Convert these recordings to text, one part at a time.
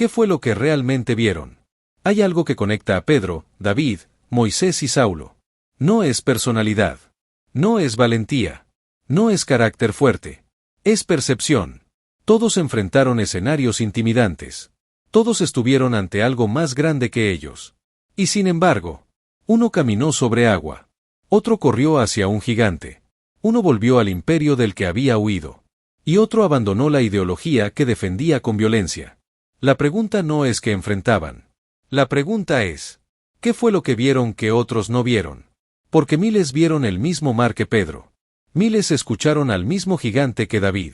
¿Qué fue lo que realmente vieron? Hay algo que conecta a Pedro, David, Moisés y Saulo. No es personalidad. No es valentía. No es carácter fuerte. Es percepción. Todos enfrentaron escenarios intimidantes. Todos estuvieron ante algo más grande que ellos. Y sin embargo, uno caminó sobre agua. Otro corrió hacia un gigante. Uno volvió al imperio del que había huido. Y otro abandonó la ideología que defendía con violencia. La pregunta no es qué enfrentaban. La pregunta es, ¿qué fue lo que vieron que otros no vieron? Porque miles vieron el mismo mar que Pedro. Miles escucharon al mismo gigante que David.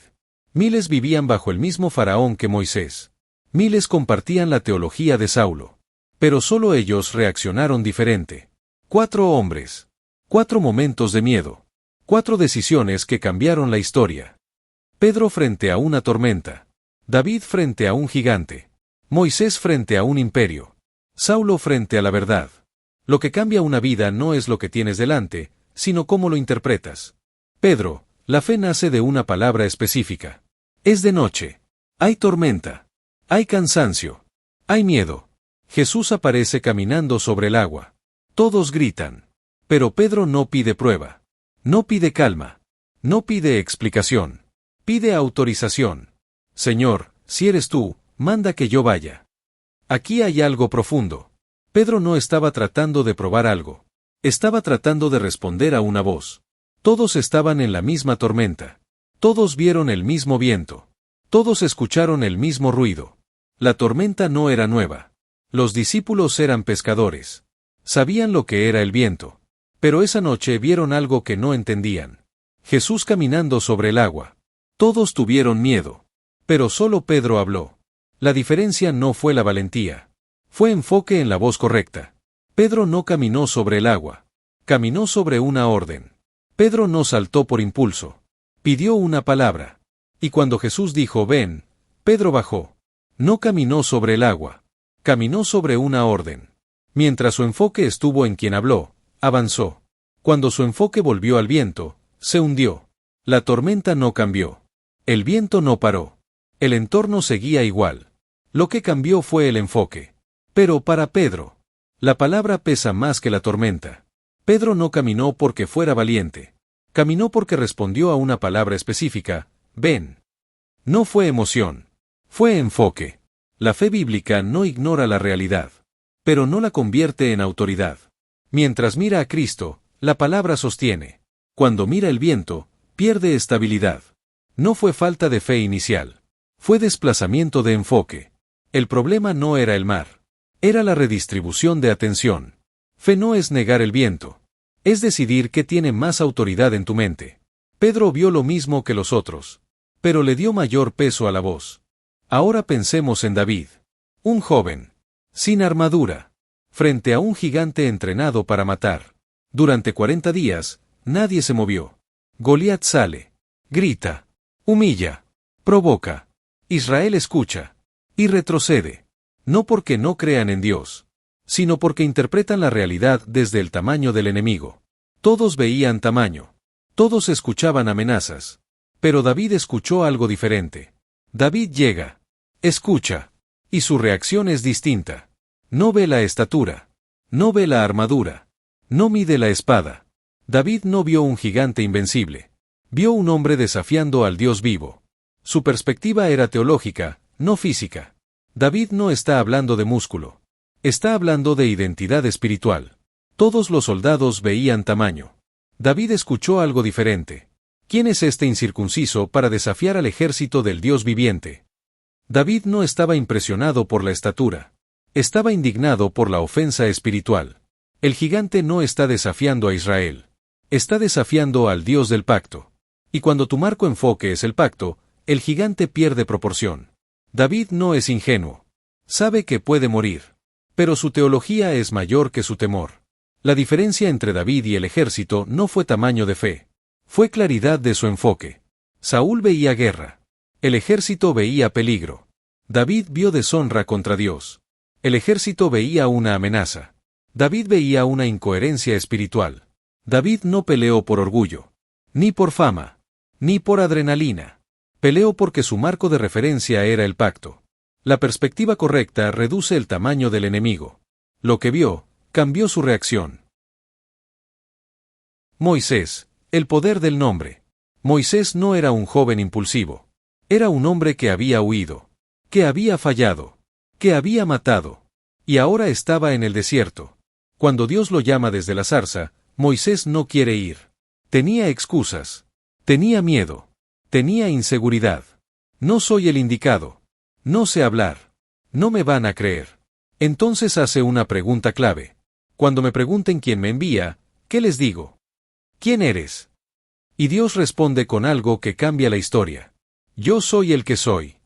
Miles vivían bajo el mismo faraón que Moisés. Miles compartían la teología de Saulo. Pero solo ellos reaccionaron diferente. 4 hombres. 4 momentos de miedo. 4 decisiones que cambiaron la historia. Pedro frente a una tormenta. David frente a un gigante. Moisés frente a un imperio. Saulo frente a la verdad. Lo que cambia una vida no es lo que tienes delante, sino cómo lo interpretas. Pedro, la fe nace de una palabra específica. Es de noche. Hay tormenta. Hay cansancio. Hay miedo. Jesús aparece caminando sobre el agua. Todos gritan. Pero Pedro no pide prueba. No pide calma. No pide explicación. Pide autorización. Señor, si eres tú, manda que yo vaya. Aquí hay algo profundo. Pedro no estaba tratando de probar algo. Estaba tratando de responder a una voz. Todos estaban en la misma tormenta. Todos vieron el mismo viento. Todos escucharon el mismo ruido. La tormenta no era nueva. Los discípulos eran pescadores. Sabían lo que era el viento. Pero esa noche vieron algo que no entendían. Jesús caminando sobre el agua. Todos tuvieron miedo. Pero solo Pedro habló. La diferencia no fue la valentía. Fue enfoque en la voz correcta. Pedro no caminó sobre el agua. Caminó sobre una orden. Pedro no saltó por impulso. Pidió una palabra. Y cuando Jesús dijo ven, Pedro bajó. No caminó sobre el agua. Caminó sobre una orden. Mientras su enfoque estuvo en quien habló, avanzó. Cuando su enfoque volvió al viento, se hundió. La tormenta no cambió. El viento no paró. El entorno seguía igual. Lo que cambió fue el enfoque. Pero para Pedro, la palabra pesa más que la tormenta. Pedro no caminó porque fuera valiente. Caminó porque respondió a una palabra específica, ven. No fue emoción. Fue enfoque. La fe bíblica no ignora la realidad, pero no la convierte en autoridad. Mientras mira a Cristo, la palabra sostiene. Cuando mira el viento, pierde estabilidad. No fue falta de fe inicial. Fue desplazamiento de enfoque. El problema no era el mar. Era la redistribución de atención. Fe no es negar el viento. Es decidir qué tiene más autoridad en tu mente. Pedro vio lo mismo que los otros, pero le dio mayor peso a la voz. Ahora pensemos en David. Un joven. Sin armadura. Frente a un gigante entrenado para matar. Durante 40 días, nadie se movió. Goliat sale. Grita. Humilla. Provoca. Israel escucha. Y retrocede. No porque no crean en Dios, sino porque interpretan la realidad desde el tamaño del enemigo. Todos veían tamaño. Todos escuchaban amenazas. Pero David escuchó algo diferente. David llega. Escucha. Y su reacción es distinta. No ve la estatura. No ve la armadura. No mide la espada. David no vio un gigante invencible. Vio un hombre desafiando al Dios vivo. Su perspectiva era teológica, no física. David no está hablando de músculo. Está hablando de identidad espiritual. Todos los soldados veían tamaño. David escuchó algo diferente. ¿Quién es este incircunciso para desafiar al ejército del Dios viviente? David no estaba impresionado por la estatura. Estaba indignado por la ofensa espiritual. El gigante no está desafiando a Israel. Está desafiando al Dios del pacto. Y cuando tu marco enfoque es el pacto, el gigante pierde proporción. David no es ingenuo. Sabe que puede morir. Pero su teología es mayor que su temor. La diferencia entre David y el ejército no fue tamaño de fe. Fue claridad de su enfoque. Saúl veía guerra. El ejército veía peligro. David vio deshonra contra Dios. El ejército veía una amenaza. David veía una incoherencia espiritual. David no peleó por orgullo. Ni por fama. Ni por adrenalina. Peleó porque su marco de referencia era el pacto. La perspectiva correcta reduce el tamaño del enemigo. Lo que vio, cambió su reacción. Moisés, el poder del nombre. Moisés no era un joven impulsivo. Era un hombre que había huido, que había fallado, que había matado, y ahora estaba en el desierto. Cuando Dios lo llama desde la zarza, Moisés no quiere ir. Tenía excusas. Tenía miedo. Tenía inseguridad. No soy el indicado. No sé hablar. No me van a creer. Entonces hace una pregunta clave. Cuando me pregunten quién me envía, ¿qué les digo? ¿Quién eres? Y Dios responde con algo que cambia la historia. Yo soy el que soy.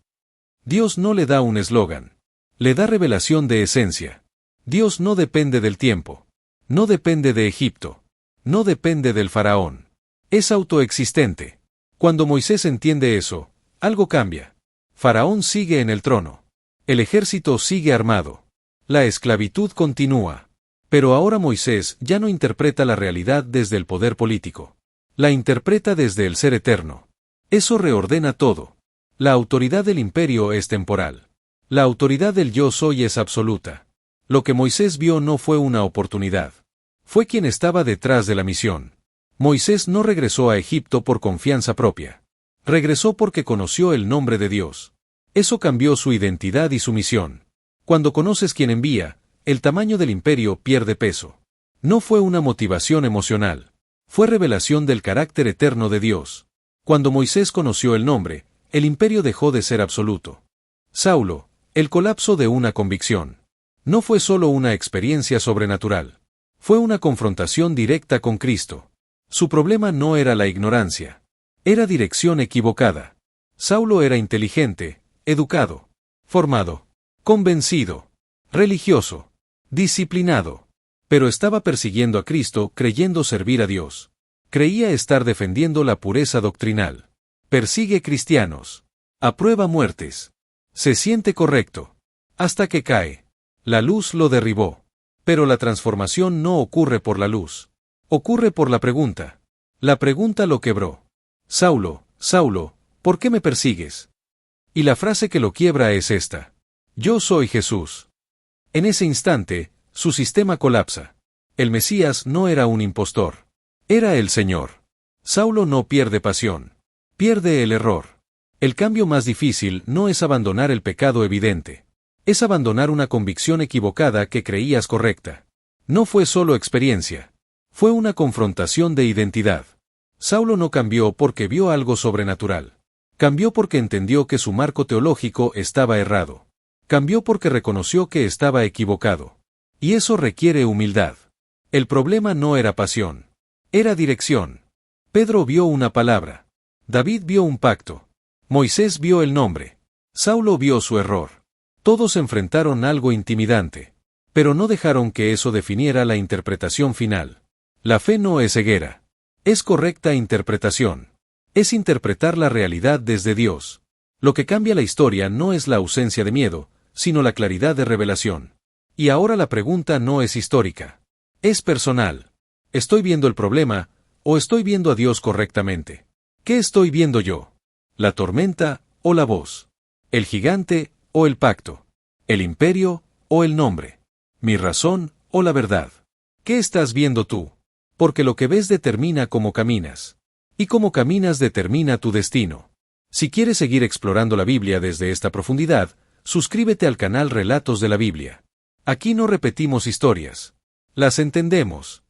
Dios no le da un eslogan. Le da revelación de esencia. Dios no depende del tiempo. No depende de Egipto. No depende del faraón. Es autoexistente. Cuando Moisés entiende eso, algo cambia. Faraón sigue en el trono. El ejército sigue armado. La esclavitud continúa. Pero ahora Moisés ya no interpreta la realidad desde el poder político. La interpreta desde el ser eterno. Eso reordena todo. La autoridad del imperio es temporal. La autoridad del yo soy es absoluta. Lo que Moisés vio no fue una oportunidad. Fue quien estaba detrás de la misión. Moisés no regresó a Egipto por confianza propia. Regresó porque conoció el nombre de Dios. Eso cambió su identidad y su misión. Cuando conoces quién envía, el tamaño del imperio pierde peso. No fue una motivación emocional. Fue revelación del carácter eterno de Dios. Cuando Moisés conoció el nombre, el imperio dejó de ser absoluto. Saulo, el colapso de una convicción. No fue solo una experiencia sobrenatural. Fue una confrontación directa con Cristo. Su problema no era la ignorancia. Era dirección equivocada. Saulo era inteligente, educado, formado, convencido, religioso, disciplinado. Pero estaba persiguiendo a Cristo creyendo servir a Dios. Creía estar defendiendo la pureza doctrinal. Persigue cristianos. Aprueba muertes. Se siente correcto. Hasta que cae. La luz lo derribó. Pero la transformación no ocurre por la luz. Ocurre por la pregunta. La pregunta lo quebró. Saulo, Saulo, ¿por qué me persigues? Y la frase que lo quiebra es esta. Yo soy Jesús. En ese instante, su sistema colapsa. El Mesías no era un impostor. Era el Señor. Saulo no pierde pasión. Pierde el error. El cambio más difícil no es abandonar el pecado evidente. Es abandonar una convicción equivocada que creías correcta. No fue solo experiencia. Fue una confrontación de identidad. Saulo no cambió porque vio algo sobrenatural. Cambió porque entendió que su marco teológico estaba errado. Cambió porque reconoció que estaba equivocado. Y eso requiere humildad. El problema no era pasión. Era dirección. Pedro vio una palabra. David vio un pacto. Moisés vio el nombre. Saulo vio su error. Todos enfrentaron algo intimidante. Pero no dejaron que eso definiera la interpretación final. La fe no es ceguera. Es correcta interpretación. Es interpretar la realidad desde Dios. Lo que cambia la historia no es la ausencia de miedo, sino la claridad de revelación. Y ahora la pregunta no es histórica. Es personal. ¿Estoy viendo el problema, o estoy viendo a Dios correctamente? ¿Qué estoy viendo yo? ¿La tormenta, o la voz? ¿El gigante, o el pacto? ¿El imperio, o el nombre? ¿Mi razón, o la verdad? ¿Qué estás viendo tú? Porque lo que ves determina cómo caminas. Y cómo caminas determina tu destino. Si quieres seguir explorando la Biblia desde esta profundidad, suscríbete al canal Relatos de la Biblia. Aquí no repetimos historias. Las entendemos.